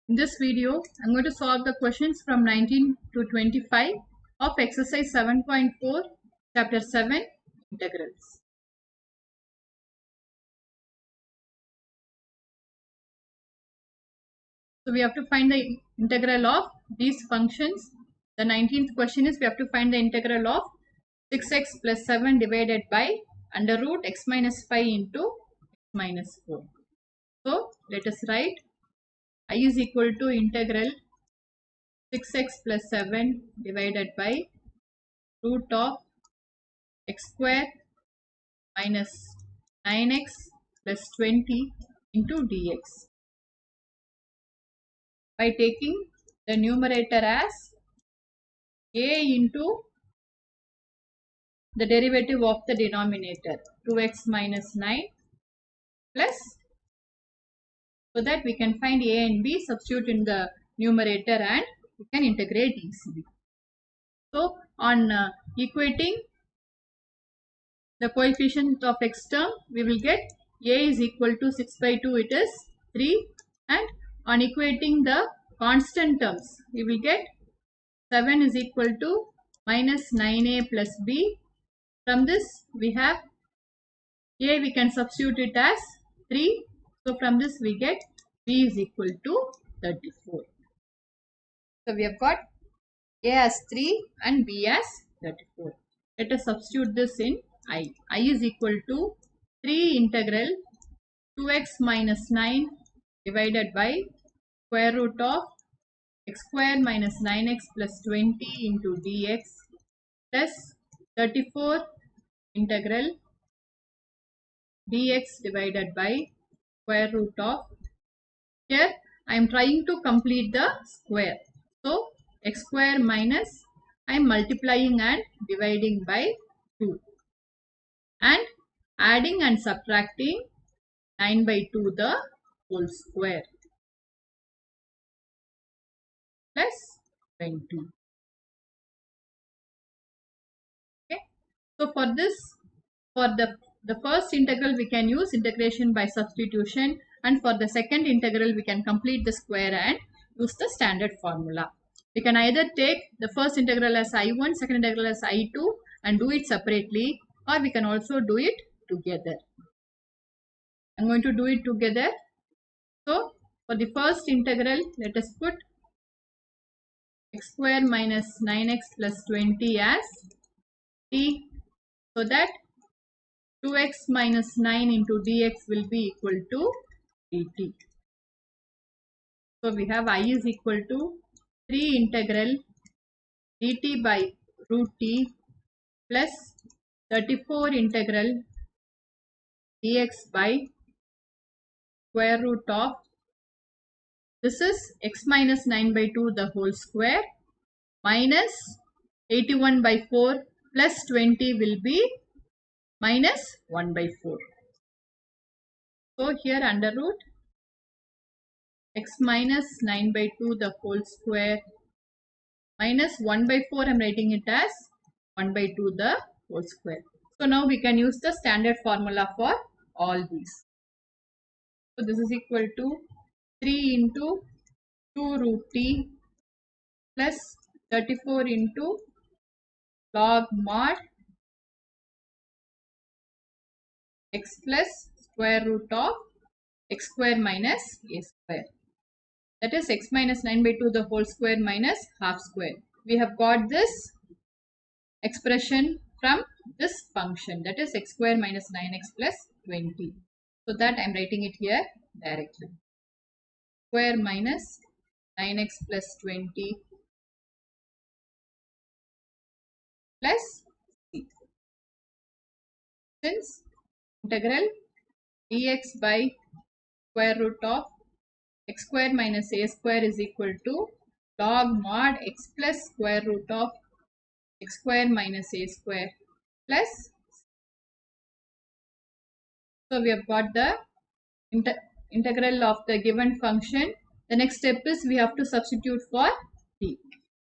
In this video, I'm going to solve the questions from 19 to 25 of exercise 7.4, chapter 7, integrals. So we have to find the integral of these functions. The 19th question is we have to find the integral of 6x plus 7 divided by under root x minus 5 into x minus 4. So let us write I is equal to integral 6x plus 7 divided by root of x square minus 9x plus 20 into dx by taking the numerator as a into the derivative of the denominator 2x minus 9 plus, so that we can find a and b, substitute in the numerator and we can integrate easily. So on equating the coefficient of x term, we will get a is equal to 6 by 2, it is 3, and on equating the constant terms, we will get 7 is equal to minus 9a plus b. From this we have a, we can substitute it as 3. So from this we get b is equal to 34. So we have got a as 3 and b as 34. Let us substitute this in I. I is equal to 3 integral 2x minus 9 divided by square root of x square minus 9x plus 20 into dx plus 34 integral dx divided by square root of, here I am trying to complete the square. So x square minus, I am multiplying and dividing by 2 and adding and subtracting 9 by 2 the whole square plus 20. Okay. So for this, for the first integral we can use integration by substitution, and for the second integral we can complete the square and use the standard formula. We can either take the first integral as I1, second integral as I2 and do it separately, or we can also do it together. I'm going to do it together. So for the first integral, let us put x square minus 9x plus 20 as t, so that 2x minus 9 into dx will be equal to dt. So we have I is equal to 3 integral dt by root t plus 34 integral dx by square root of, this is x minus 9 by 2 the whole square minus 81 by 4 plus 20 will be minus 1 by 4. So here under root x minus 9 by 2 the whole square minus 1 by 4, I am writing it as 1 by 2 the whole square. So now we can use the standard formula for all these. So this is equal to 3 into 2 root t plus 34 into log mod x plus square root of x square minus a square. That is x minus 9 by 2 the whole square minus half square. We have got this expression from this function, that is x square minus 9x plus 20. So that I am writing it here directly. Square minus 9x plus 20 plus c. Since integral dx by square root of x square minus a square is equal to log mod x plus square root of x square minus a square plus, so we have got the integral of the given function. The next step is we have to substitute for t.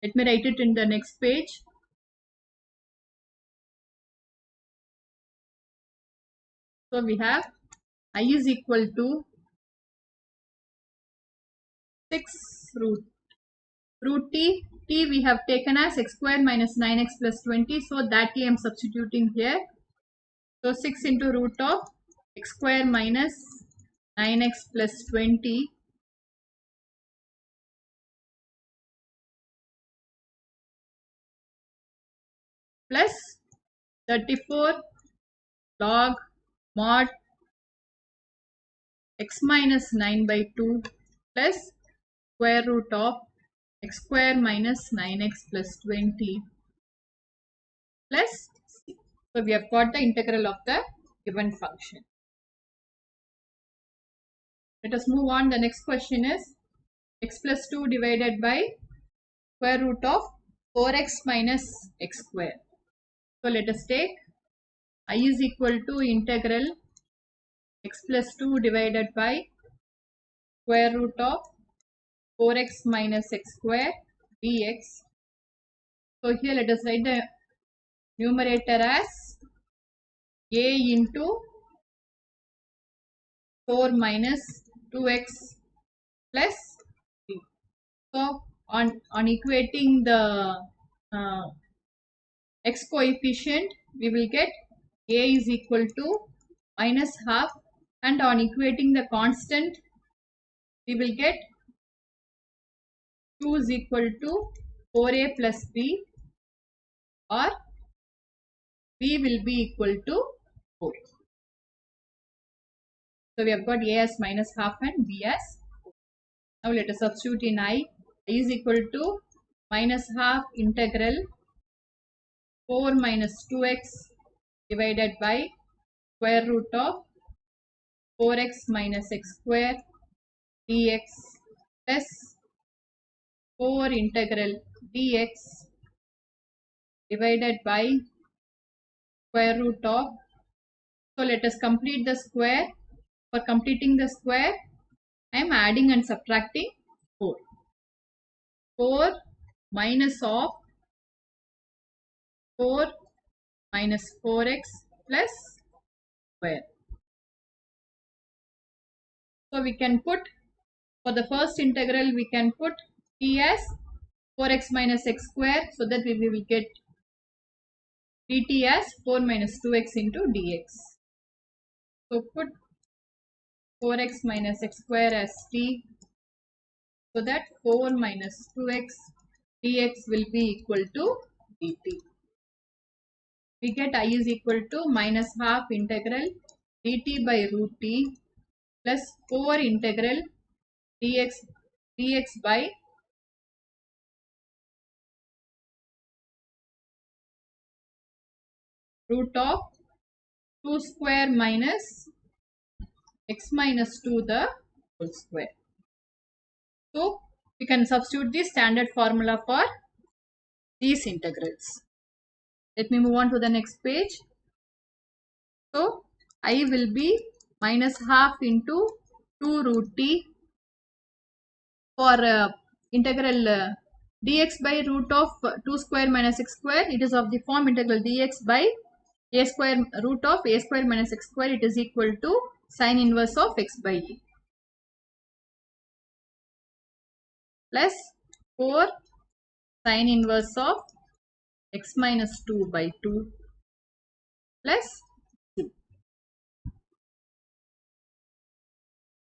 Let me write it in the next page. So we have I is equal to 6 root t. T we have taken as x square minus 9x plus 20. So that t I am substituting here. So 6 into root of x square minus 9x plus 20 plus 34 log mod x minus 9 by 2 plus square root of x square minus 9x plus 20 plus c. So we have got the integral of the given function. Let us move on. The next question is x plus 2 divided by square root of 4x minus x square. So let us take I is equal to integral x plus 2 divided by square root of 4x minus x square dx. So here let us write the numerator as a into 4 minus 2x plus 3. So on equating the x coefficient, we will get a is equal to minus half, and on equating the constant, we will get 2 is equal to 4a plus b, or b will be equal to 4. So we have got a as minus half and b as 4. Now let us substitute in I is equal to minus half integral 4 minus 2x divided by square root of 4x minus x square dx plus 4 integral dx divided by square root of. So let us complete the square. For completing the square, I am adding and subtracting 4. 4 minus of 4 minus 4x plus square. So we can put, for the first integral, we can put t as 4x minus x square, so that we will get dt as 4 minus 2x into dx. So put 4x minus x square as t, so that 4 minus 2x dx will be equal to dt. We get I is equal to minus half integral dt by root t plus 4 integral dx by root of 2 square minus x minus 2 the whole square. So we can substitute the standard formula for these integrals. Let me move on to the next page. So I will be minus half into 2 root t for integral dx by root of 2 square minus x square. It is of the form integral dx by a square root of a square minus x square. It is equal to sine inverse of x by a plus 4 sine inverse of x minus 2 by 2 plus 2. You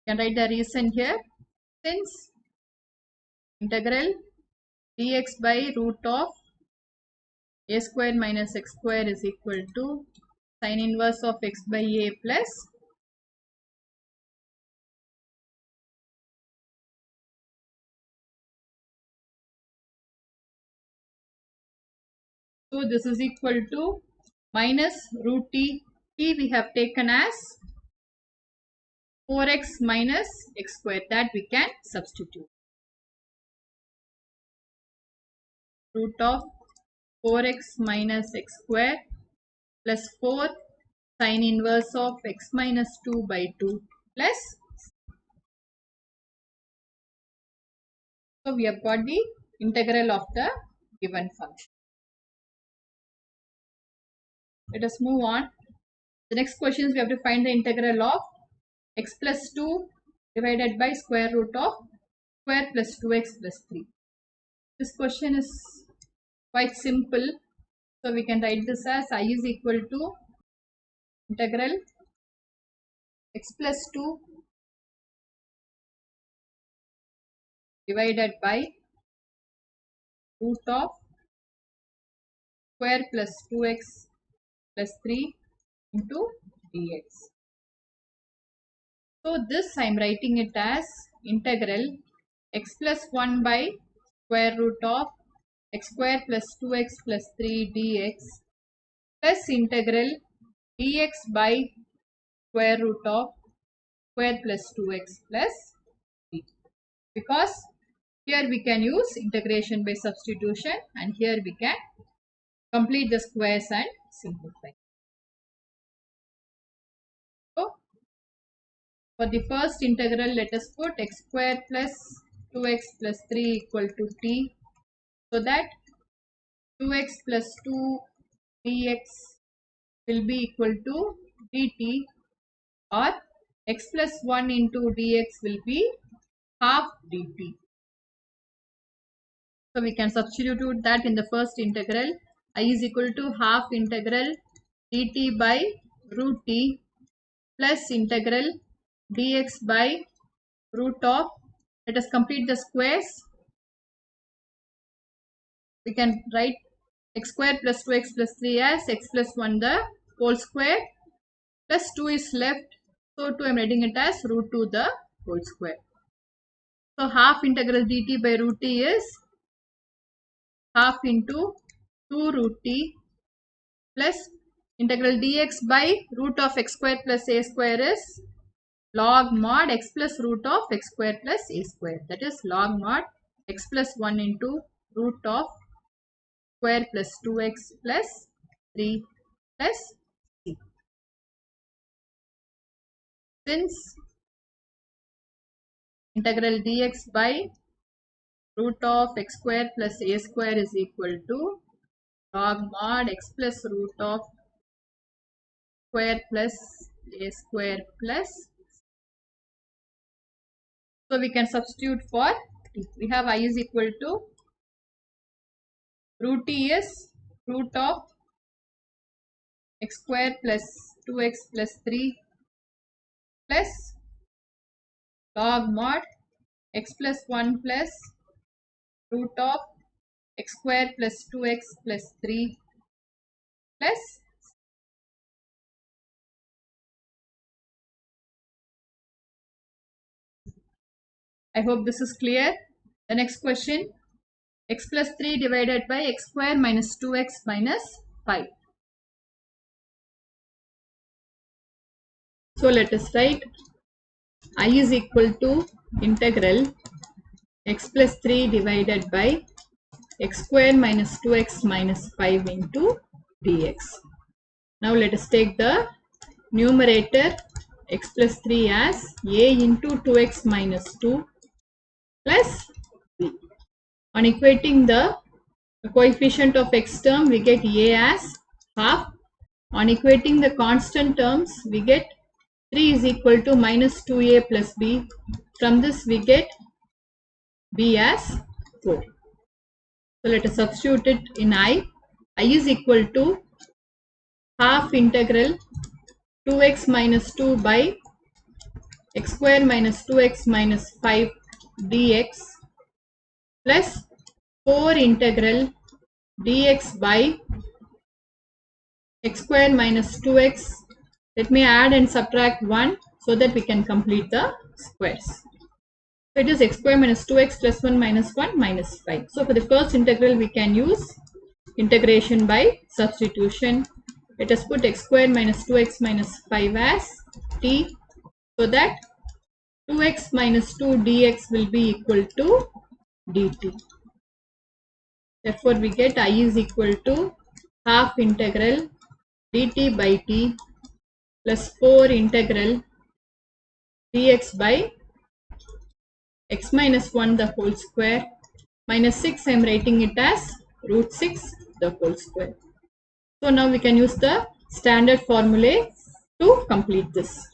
can write the reason here. Since integral dx by root of a square minus x square is equal to sine inverse of x by a plus so this is equal to minus root t. T we have taken as 4x minus x square, that we can substitute. Root of 4x minus x square plus 4 sine inverse of x minus 2 by 2 plus. So we have got the integral of the given function. Let us move on. The next question is we have to find the integral of x plus 2 divided by square root of square plus 2x plus 3. This question is quite simple. So we can write this as I is equal to integral x plus 2 divided by root of square plus 2x plus 3 into dx. So this I am writing it as integral x plus 1 by square root of x square plus 2x plus 3 dx plus integral dx by square root of square plus 2x plus 3. Because here we can use integration by substitution and here we can complete the squares and simplify. So for the first integral, let us put x square plus 2x plus 3 equal to t, so that 2x plus 2 dx will be equal to dt, or x plus 1 into dx will be half dt. So we can substitute that in the first integral. I is equal to half integral dt by root t plus integral dx by root of, let us complete the squares. We can write x square plus 2x plus 3 as x plus 1 the whole square plus 2 is left. So 2 I am writing it as root 2 the whole square. So half integral dt by root t is half into 2 root t plus integral dx by root of x square plus a square is log mod x plus root of x square plus a square, that is log mod x plus 1 into root of square plus 2x plus 3 plus c. Since integral dx by root of x square plus a square is equal to log mod x plus root of square plus a square plus, so we can substitute for t. We have I is equal to root t is root of x square plus 2x plus 3 plus log mod x plus 1 plus root of x square plus 2x plus 3 plus. I hope this is clear. The next question, x plus 3 divided by x square minus 2x minus 5. So let us write I is equal to integral x plus 3 divided by x square minus 2x minus 5 into dx. Now let us take the numerator x plus 3 as a into 2x minus 2 plus b. On equating the coefficient of x term, we get a as half. On equating the constant terms, we get 3 is equal to minus 2a plus b. From this we get b as 4. So let us substitute it in I. I is equal to half integral 2x minus 2 by x square minus 2x minus 5 dx plus 4 integral dx by x square minus 2x. Let me add and subtract 1 so that we can complete the squares. So it is x square minus 2x plus 1 minus 1 minus 5. So for the first integral we can use integration by substitution. Let us put x square minus 2x minus 5 as t, so that 2x minus 2 dx will be equal to dt. Therefore we get I is equal to half integral dt by t plus 4 integral dx by x minus 1 the whole square minus 6, I am writing it as root 6 the whole square. So now we can use the standard formulae to complete this.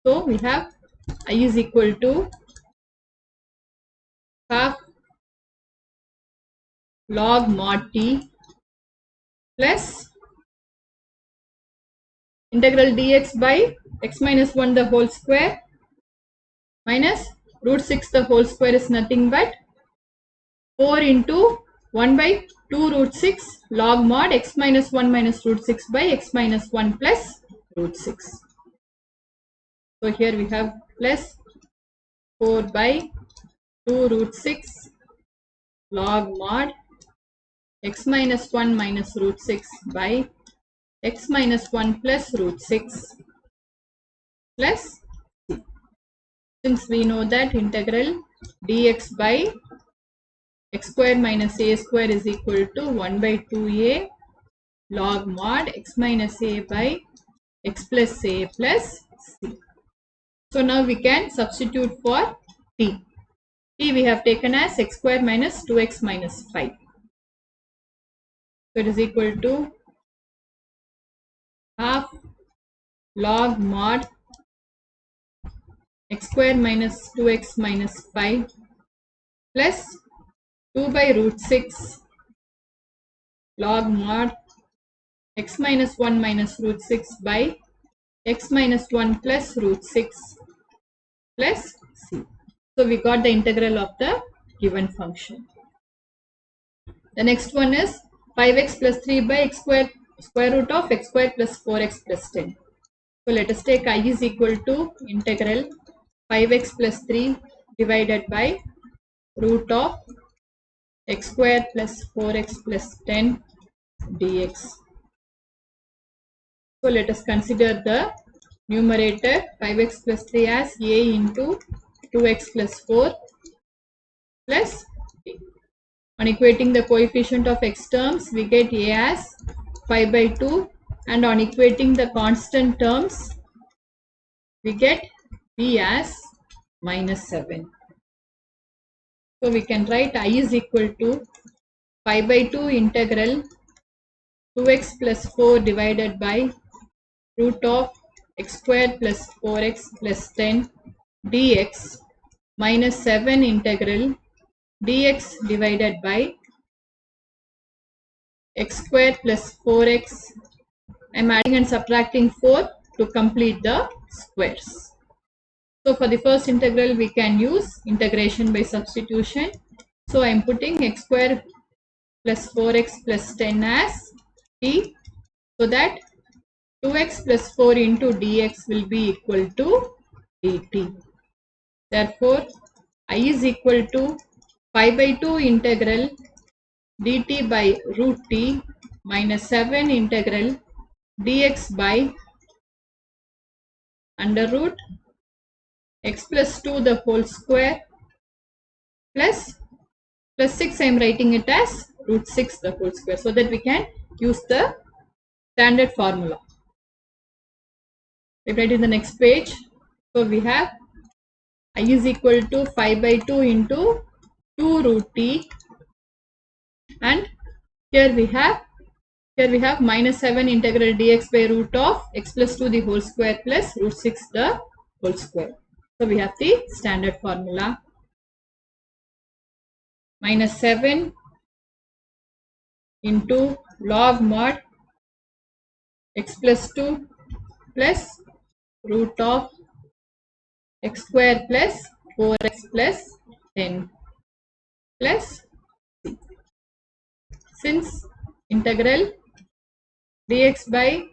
So we have I is equal to half log mod t plus integral dx by x minus 1 the whole square minus root 6 the whole square is nothing but 4 into 1 by 2 root 6 log mod x minus 1 minus root 6 by x minus 1 plus root 6. So here we have plus 4 by 2 root 6 log mod x minus 1 minus root 6 by x minus 1 plus root 6 plus c. Since we know that integral dx by x square minus a square is equal to 1 by 2a log mod x minus a by x plus a plus c. So now we can substitute for t. T we have taken as x square minus 2x minus 5. So it is equal to half log mod x square minus 2x minus 5 plus 2 by root 6 log mod x minus 1 minus root 6 by x minus 1 plus root 6 plus c. So we got the integral of the given function. The next one is 5x plus 3 by x square root of x square plus 4x plus 10. So let us take I is equal to integral 5x plus 3 divided by root of x square plus 4x plus 10 dx. So let us consider the numerator 5x plus 3 as a into 2x plus 4 plus t. On equating the coefficient of x terms, we get a as 5 by 2, and on equating the constant terms, we get b as minus 7. So we can write I is equal to 5 by 2 integral 2x plus 4 divided by root of x square plus 4x plus 10 dx minus 7 integral dx divided by x square plus 4x. I am adding and subtracting 4 to complete the squares. So for the first integral we can use integration by substitution. So I am putting x square plus 4x plus 10 as t, so that 2x plus 4 into dx will be equal to dt. Therefore I is equal to 5 by 2 integral dt by root t minus 7 integral dx by under root x plus 2 the whole square plus 6. I am writing it as root 6 the whole square, so that we can use the standard formula. We write in the next page. So we have I is equal to 5 by 2 into 2 root t, and here we have minus 7 integral dx by root of x plus 2 the whole square plus root 6 the whole square. So we have the standard formula. Minus 7 into log mod x plus 2 plus root of x square plus 4x plus 10 plus c. Since integral dx by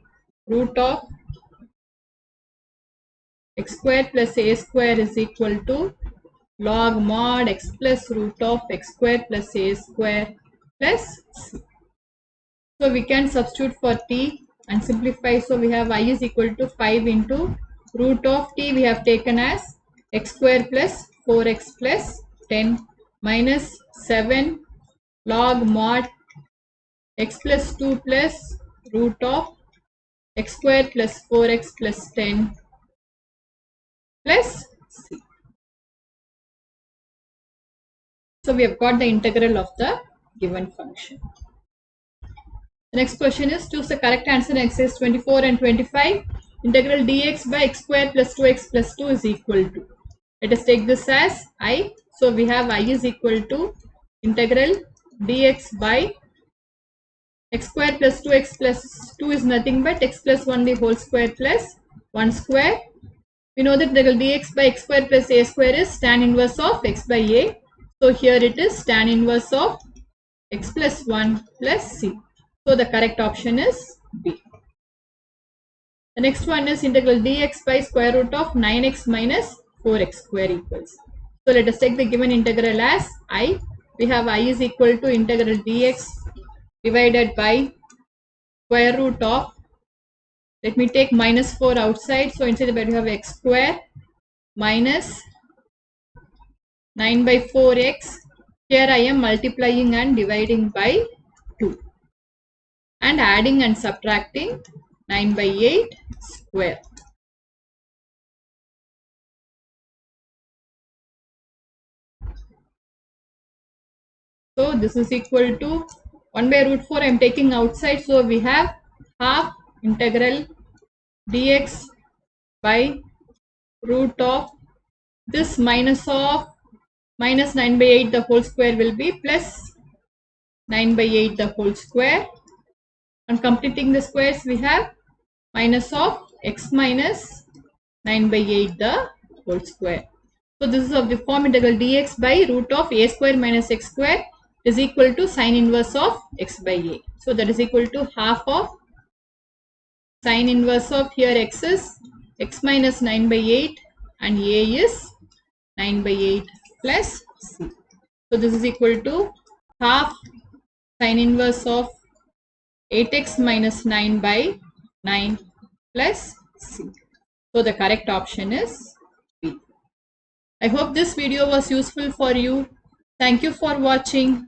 root of x square plus a square is equal to log mod x plus root of x square plus a square plus c. So we can substitute for t and simplify. So we have I is equal to 5 into root of t we have taken as x square plus 4x plus 10 minus 7 log mod x plus 2 plus root of x square plus 4x plus 10 plus c. So we have got the integral of the given function. The next question is choose the correct answer in exercise 24 and 25. Integral dx by x square plus 2x plus 2 is equal to. Let us take this as I So we have I is equal to integral dx by x square plus 2x plus 2 is nothing but x plus 1 the whole square plus 1 square. We know that integral dx by x square plus a square is tan inverse of x by a. So here it is tan inverse of x plus 1 plus c. So the correct option is B. The next one is integral dx by square root of 9x minus 4x square equals. So let us take the given integral as I. We have I is equal to integral dx divided by square root of, let me take minus 4 outside. So inside the bracket we have x square minus 9 by 4x. Here I am multiplying and dividing by 2 and adding and subtracting 9 by 8 square. So this is equal to 1 by root 4 I am taking outside. So we have half integral dx by root of this minus 9 by 8 the whole square will be plus 9 by 8 the whole square. On completing the squares we have minus of x minus 9 by 8 the whole square. So this is of the form integral dx by root of a square minus x square is equal to sine inverse of x by a. So that is equal to half of sine inverse of, here x is x minus 9 by 8 and a is 9 by 8 plus c. So this is equal to half sine inverse of 8x minus 9 by 9 plus c. So the correct option is B. I hope this video was useful for you. Thank you for watching.